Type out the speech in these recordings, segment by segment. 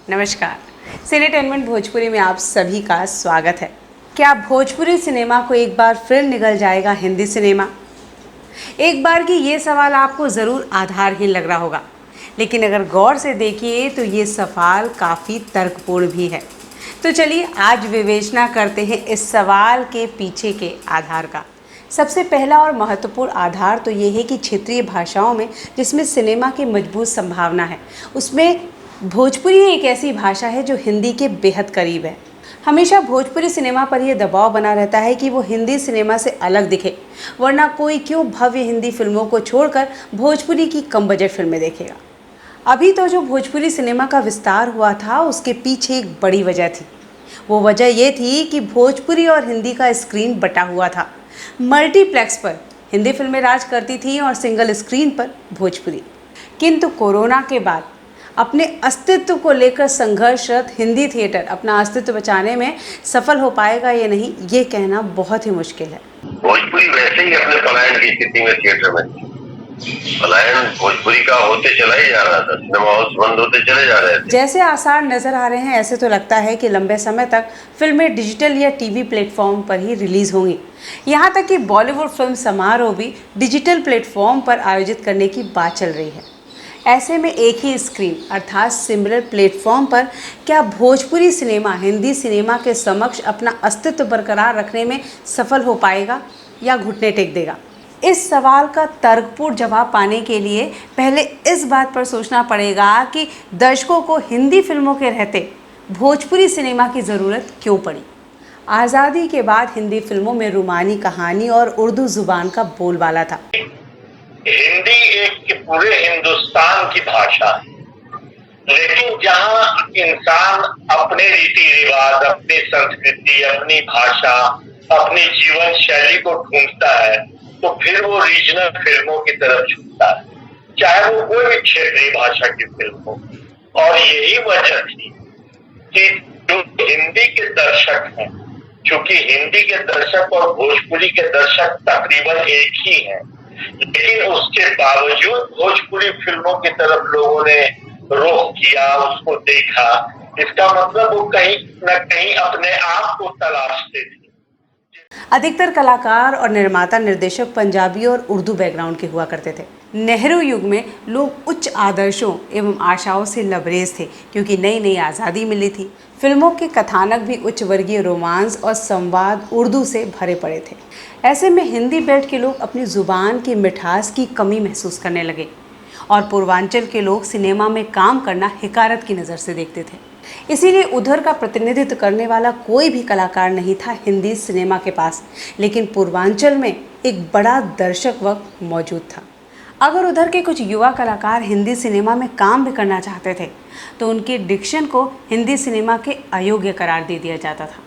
नमस्कार। सिनेटेनमेंट भोजपुरी में आप सभी का स्वागत है। क्या भोजपुरी सिनेमा को एक बार फिर निगल जाएगा हिंदी सिनेमा? एक बार की ये सवाल आपको ज़रूर आधारहीन लग रहा होगा, लेकिन अगर गौर से देखिए तो ये सवाल काफ़ी तर्कपूर्ण भी है। तो चलिए आज विवेचना करते हैं इस सवाल के पीछे के आधार का। सबसे पहला और महत्वपूर्ण आधार तो ये है कि क्षेत्रीय भाषाओं में जिसमें सिनेमा की मजबूत संभावना है, उसमें भोजपुरी एक ऐसी भाषा है जो हिंदी के बेहद करीब है। हमेशा भोजपुरी सिनेमा पर यह दबाव बना रहता है कि वो हिंदी सिनेमा से अलग दिखे, वरना कोई क्यों भव्य हिंदी फिल्मों को छोड़कर भोजपुरी की कम बजट फिल्में देखेगा। अभी तो जो भोजपुरी सिनेमा का विस्तार हुआ था उसके पीछे एक बड़ी वजह थी। वो वजह ये थी कि भोजपुरी और हिंदी का स्क्रीन बटा हुआ था। मल्टीप्लेक्स पर हिंदी फिल्में राज करती थीं और सिंगल स्क्रीन पर भोजपुरी। किंतु कोरोना के बाद अपने अस्तित्व को लेकर संघर्षरत हिंदी थिएटर अपना अस्तित्व बचाने में सफल हो पाएगा या नहीं, ये कहना बहुत ही मुश्किल है। भोजपुरी वैसे ही अपने पलायन की स्थिति में थिएटर में थी। पलायन भोजपुरी का होते चला ही जा रहा था, सिनेमा हाउस बंद होते चले जा रहे थे। जैसे आसार नजर आ रहे हैं, ऐसे तो लगता है कि लंबे समय तक फिल्में डिजिटल या टीवी प्लेटफॉर्म पर ही रिलीज होंगी। यहाँ तक कि बॉलीवुड फिल्म समारोह भी डिजिटल प्लेटफॉर्म पर आयोजित करने की बात चल रही है। ऐसे में एक ही स्क्रीन अर्थात सिमिलर प्लेटफॉर्म पर क्या भोजपुरी सिनेमा हिंदी सिनेमा के समक्ष अपना अस्तित्व बरकरार रखने में सफल हो पाएगा या घुटने टेक देगा? इस सवाल का तर्कपूर्ण जवाब पाने के लिए पहले इस बात पर सोचना पड़ेगा कि दर्शकों को हिंदी फिल्मों के रहते भोजपुरी सिनेमा की ज़रूरत क्यों पड़ी। आज़ादी के बाद हिंदी फिल्मों में रूमानी कहानी और उर्दू ज़ुबान का बोलबाला था। हिंदी एक पूरे हिंदुस्तान की भाषा है, लेकिन जहां इंसान अपने रीति रिवाज, अपनी संस्कृति, अपनी भाषा, अपनी जीवन शैली को ढूंढता है, तो फिर वो रीजनल फिल्मों की तरफ झुकता है, चाहे वो कोई भी क्षेत्रीय भाषा की फिल्म हो। और यही वजह थी कि जो हिंदी के दर्शक हैं, चूंकि हिंदी के दर्शक और भोजपुरी के दर्शक तकरीबन एक ही हैं, लेकिन उसके बावजूद भोजपुरी फिल्मों की तरफ लोगों ने रुख किया, उसको देखा। इसका मतलब वो कहीं न कहीं अपने आप को तलाशते थे। अधिकतर कलाकार और निर्माता निर्देशक पंजाबी और उर्दू बैकग्राउंड के हुआ करते थे। नेहरू युग में लोग उच्च आदर्शों एवं आशाओं से लबरेज थे, क्योंकि नई नई आज़ादी मिली थी। फिल्मों के कथानक भी उच्च वर्गीय रोमांस और संवाद उर्दू से भरे पड़े थे। ऐसे में हिंदी बेल्ट के लोग अपनी ज़ुबान की मिठास की कमी महसूस करने लगे और पूर्वांचल के लोग सिनेमा में काम करना हिकारत की नज़र से देखते थे। इसीलिए उधर का प्रतिनिधित्व करने वाला कोई भी कलाकार नहीं था हिंदी सिनेमा के पास, लेकिन पूर्वांचल में एक बड़ा दर्शक वर्ग मौजूद था। अगर उधर के कुछ युवा कलाकार हिंदी सिनेमा में काम भी करना चाहते थे तो उनके डिक्शन को हिंदी सिनेमा के अयोग्य करार दे दिया जाता था।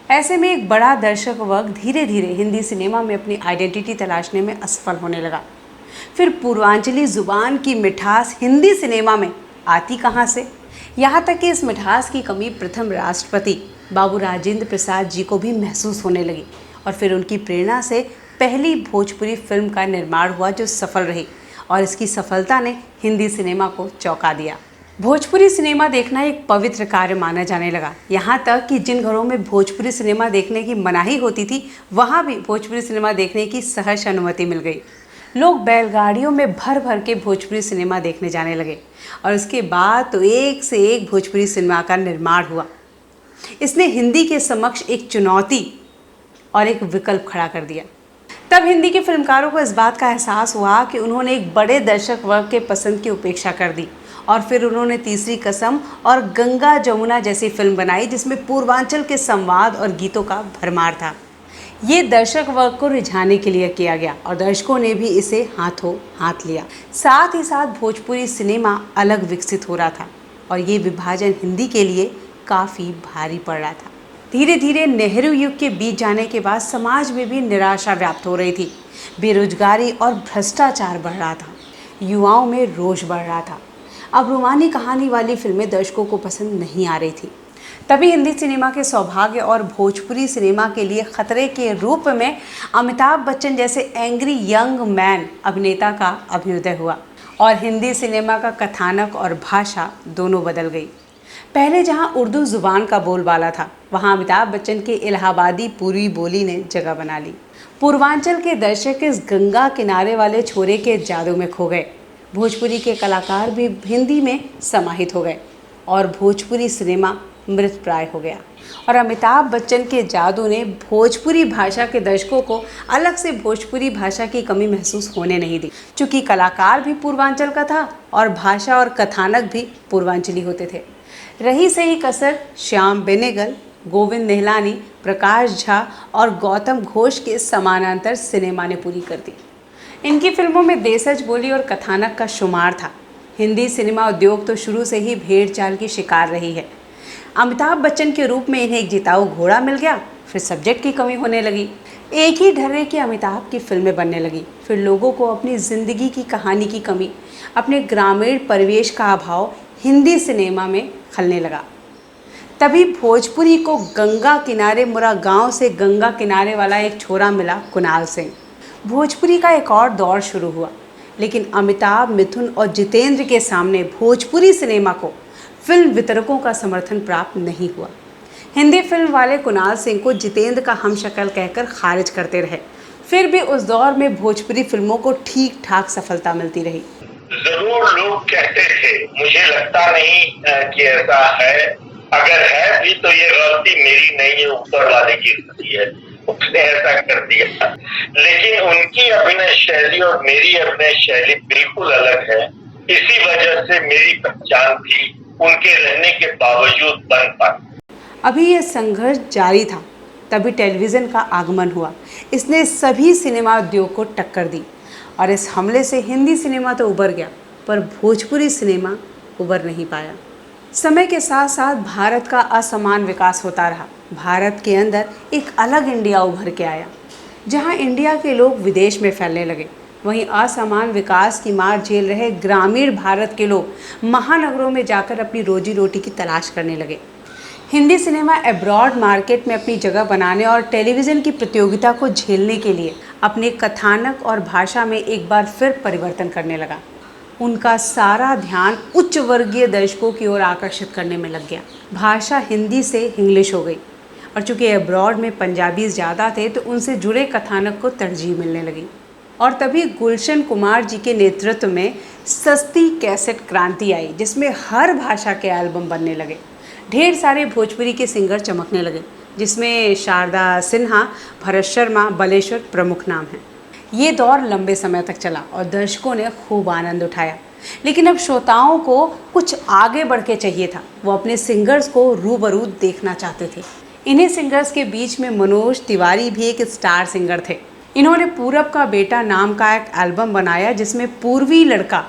ऐसे में एक बड़ा दर्शक वर्ग धीरे धीरे हिंदी सिनेमा में अपनी आइडेंटिटी तलाशने में असफल होने लगा। फिर पूर्वांचली ज़ुबान की मिठास हिंदी सिनेमा में आती कहाँ से? यहाँ तक कि इस मिठास की कमी प्रथम राष्ट्रपति बाबू राजेंद्र प्रसाद जी को भी महसूस होने लगी और फिर उनकी प्रेरणा से पहली भोजपुरी फिल्म का निर्माण हुआ जो सफल रही और इसकी सफलता ने हिंदी सिनेमा को चौंका दिया। भोजपुरी सिनेमा देखना एक पवित्र कार्य माना जाने लगा। यहाँ तक कि जिन घरों में भोजपुरी सिनेमा देखने की मनाही होती थी, वहाँ भी भोजपुरी सिनेमा देखने की सहर्ष अनुमति मिल गई। लोग बैलगाड़ियों में भर भर के भोजपुरी सिनेमा देखने जाने लगे और उसके बाद तो एक से एक भोजपुरी सिनेमा का निर्माण हुआ। इसने हिंदी के समक्ष एक चुनौती और एक विकल्प खड़ा कर दिया। तब हिंदी के फिल्मकारों को इस बात का एहसास हुआ कि उन्होंने एक बड़े दर्शक वर्ग के पसंद की उपेक्षा कर दी और फिर उन्होंने तीसरी कसम और गंगा जमुना जैसी फिल्म बनाई, जिसमें पूर्वांचल के संवाद और गीतों का भरमार था। ये दर्शक वर्ग को रिझाने के लिए किया गया और दर्शकों ने भी इसे हाथों हाथ लिया। साथ ही साथ भोजपुरी सिनेमा अलग विकसित हो रहा था और ये विभाजन हिंदी के लिए काफ़ी भारी पड़ रहा था। धीरे धीरे नेहरू युग के बीत जाने के बाद समाज में भी निराशा व्याप्त हो रही थी। बेरोजगारी और भ्रष्टाचार बढ़ रहा था, युवाओं में रोष बढ़ रहा था। अब रोमानी कहानी वाली फिल्में दर्शकों को पसंद नहीं आ रही थी। तभी हिंदी सिनेमा के सौभाग्य और भोजपुरी सिनेमा के लिए खतरे के रूप में अमिताभ बच्चन जैसे एंग्री यंग मैन अभिनेता का अभ्युदय हुआ और हिंदी सिनेमा का कथानक और भाषा दोनों बदल गई। पहले जहां उर्दू जुबान का बोलबाला था, वहां अमिताभ बच्चन के इलाहाबादी पूर्वी बोली ने जगह बना ली। पूर्वांचल के दर्शक इस गंगा किनारे वाले छोरे के जादू में खो गए। भोजपुरी के कलाकार भी हिंदी में समाहित हो गए और भोजपुरी सिनेमा मृत प्राय हो गया। और अमिताभ बच्चन के जादू ने भोजपुरी भाषा के दर्शकों को अलग से भोजपुरी भाषा की कमी महसूस होने नहीं दी। चूँकि कलाकार भी पूर्वांचल का था और भाषा और कथानक भी पूर्वांचली होते थे। रही सही कसर श्याम बेनेगल, गोविंद निहलानी, प्रकाश झा और गौतम घोष के समानांतर सिनेमा ने पूरी कर दी। इनकी फिल्मों में देशज बोली और कथानक का शुमार था। हिंदी सिनेमा उद्योग तो शुरू से ही भेड़ चाल की शिकार रही है। अमिताभ बच्चन के रूप में इन्हें एक जिताऊ घोड़ा मिल गया, फिर सब्जेक्ट की कमी होने लगी। एक ही ढर्रे की अमिताभ की फिल्में बनने लगी, फिर लोगों को अपनी ज़िंदगी की कहानी की कमी, अपने ग्रामीण परिवेश का अभाव हिंदी सिनेमा में खलने लगा। तभी भोजपुरी को गंगा किनारे मुरा गांव से गंगा किनारे वाला एक छोरा मिला, कुणाल सिंह। भोजपुरी का एक और दौर शुरू हुआ, लेकिन अमिताभ, मिथुन और जितेंद्र के सामने भोजपुरी सिनेमा को फिल्म वितरकों का समर्थन प्राप्त नहीं हुआ। हिंदी फिल्म वाले कुणाल सिंह को जितेंद्र का हमशक्ल कहकर खारिज करते रहे। फिर भी उस दौर में भोजपुरी फिल्मों को ठीक ठाक सफलता मिलती रही। जरूर लोग कहते थे, मुझे लगता नहीं कि ऐसा है, अगर है भी तो ये गलती मेरी नहीं है, ऊपर वाले की गलती है, उसने ऐसा कर दिया। लेकिन उनकी अभिनय शैली और मेरी अभिनय शैली बिल्कुल अलग है। इसी वजह से मेरी पहचान भी उनके रहने के बावजूद बन पाई। अभी यह संघर्ष जारी था, तभी टेलीविज़न का आगमन हुआ। इसने सभी सिनेमा उद्योग को टक्कर दी और इस हमले से हिंदी सिनेमा तो उभर गया, पर भोजपुरी सिनेमा उभर नहीं पाया। समय के साथ साथ भारत का असमान विकास होता रहा। भारत के अंदर एक अलग इंडिया उभर के आया, जहां इंडिया के लोग विदेश में फैलने लगे। वहीं असमान विकास की मार झेल रहे ग्रामीण भारत के लोग महानगरों में जाकर अपनी रोजी रोटी की तलाश करने लगे। हिंदी सिनेमा एब्रॉड मार्केट में अपनी जगह बनाने और टेलीविज़न की प्रतियोगिता को झेलने के लिए अपने कथानक और भाषा में एक बार फिर परिवर्तन करने लगा। उनका सारा ध्यान उच्च वर्गीय दर्शकों की ओर आकर्षित करने में लग गया। भाषा हिंदी से इंग्लिश हो गई और चूंकि एब्रॉड में पंजाबी ज़्यादा थे तो उनसे जुड़े कथानक को तरजीह मिलने लगी। और तभी गुलशन कुमार जी के नेतृत्व में सस्ती कैसेट क्रांति आई, जिसमें हर भाषा के एल्बम बनने लगे। ढेर सारे भोजपुरी के सिंगर चमकने लगे, जिसमें शारदा सिन्हा, भरत शर्मा, बलेश्वर प्रमुख नाम हैं। ये दौर लंबे समय तक चला और दर्शकों ने खूब आनंद उठाया। लेकिन अब श्रोताओं को कुछ आगे बढ़ के चाहिए था। वो अपने सिंगर्स को रूबरू देखना चाहते थे। इन्हीं सिंगर्स के बीच में मनोज तिवारी भी एक स्टार सिंगर थे। इन्होंने पूरब का बेटा नाम का एक एल्बम बनाया, जिसमें पूर्वी लड़का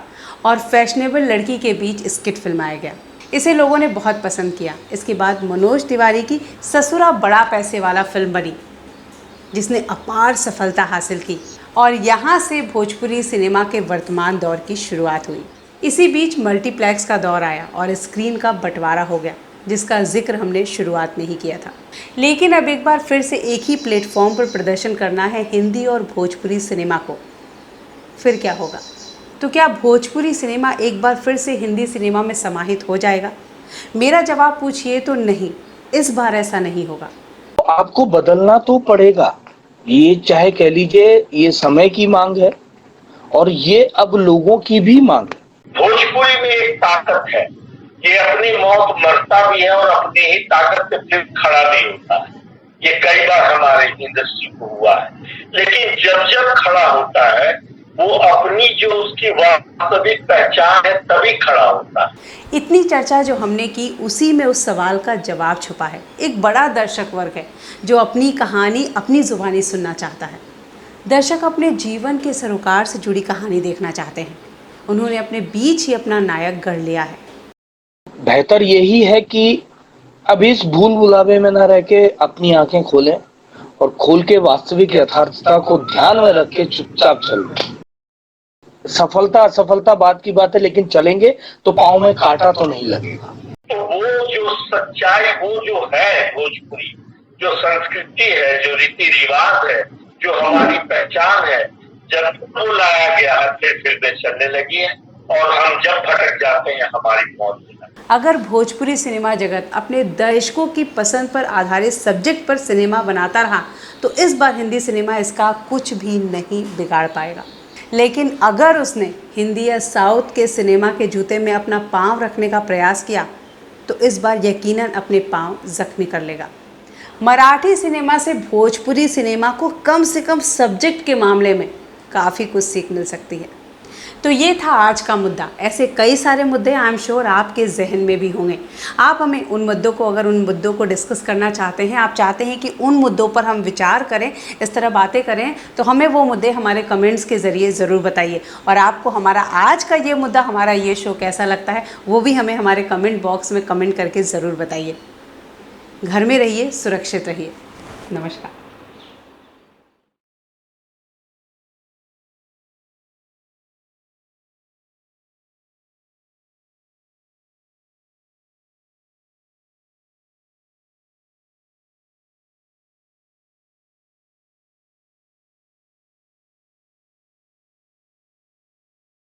और फैशनेबल लड़की के बीच स्किट फिल्माया गया। इसे लोगों ने बहुत पसंद किया। इसके बाद मनोज तिवारी की ससुरा बड़ा पैसे वाला फिल्म बनी, जिसने अपार सफलता हासिल की और यहाँ से भोजपुरी सिनेमा के वर्तमान दौर की शुरुआत हुई। इसी बीच मल्टीप्लेक्स का दौर आया और स्क्रीन का बंटवारा हो गया, जिसका जिक्र हमने शुरुआत में ही किया था। लेकिन अब एक बार फिर से एक ही प्लेटफॉर्म पर प्रदर्शन करना है हिंदी और भोजपुरी सिनेमा को। फिर क्या होगा? तो क्या भोजपुरी सिनेमा एक बार फिर से हिंदी सिनेमा में समाहित हो जाएगा? मेरा जवाब पूछिए तो नहीं, इस बार ऐसा नहीं होगा। आपको बदलना तो पड़ेगा। ये चाहे कह लीजिए ये समय की मांग है और ये अब लोगों की भी मांग है। भोजपुरी में एक ताकत है, ये अपनी मौत मरता भी है और अपनी ही ताकत पे फिर खड़ा भी होता है। ये कई बार हमारे इंडस्ट्री को हुआ है, लेकिन जब जब खड़ा होता है वो अपनी जो उसकी वास्तविक पहचान है तभी खड़ा होता है। इतनी चर्चा जो हमने की, उसी में उस सवाल का जवाब छुपा है। एक बड़ा दर्शक वर्ग है जो अपनी कहानी अपनी जुबानी सुनना चाहता है। दर्शक अपने जीवन के सरोकार से जुड़ी कहानी देखना चाहते हैं। उन्होंने अपने बीच ही अपना नायक गढ़ लिया है। बेहतर यही है कि अब इस भूल भुलावे में न रह के अपनी आंखें खोलें और खोल के वास्तविक यथार्थता को ध्यान में रख के चुपचाप चलें। सफलता असफलता बात की बात है, लेकिन चलेंगे तो पाँव में कांटा तो नहीं लगेगा। तो वो जो सच्चाई, वो जो है भोजपुरी, जो संस्कृति है, जो रीति रिवाज है, जो हमारी पहचान है, जब वो लाया गया है फिर फिल्में चलने लगी है और हम जब भटक जाते हैं हमारी मौत हो जाती है। अगर भोजपुरी सिनेमा जगत अपने दर्शकों की पसंद पर आधारित सब्जेक्ट पर सिनेमा बनाता रहा तो इस बार हिंदी सिनेमा इसका कुछ भी नहीं बिगाड़ पाएगा। लेकिन अगर उसने हिंदी या साउथ के सिनेमा के जूते में अपना पाँव रखने का प्रयास किया तो इस बार यकीनन अपने पाँव जख्मी कर लेगा। मराठी सिनेमा से भोजपुरी सिनेमा को कम से कम सब्जेक्ट के मामले में काफ़ी कुछ सीख मिल सकती है। तो ये था आज का मुद्दा। ऐसे कई सारे मुद्दे आई एम श्योर आपके जहन में भी होंगे। आप हमें उन मुद्दों को डिस्कस करना चाहते हैं, आप चाहते हैं कि उन मुद्दों पर हम विचार करें, इस तरह बातें करें, तो हमें वो मुद्दे हमारे कमेंट्स के ज़रिए ज़रूर बताइए। और आपको हमारा आज का ये मुद्दा, हमारा ये शो कैसा लगता है वो भी हमें हमारे कमेंट बॉक्स में कमेंट करके ज़रूर बताइए। घर में रहिए, सुरक्षित रहिए। नमस्कार।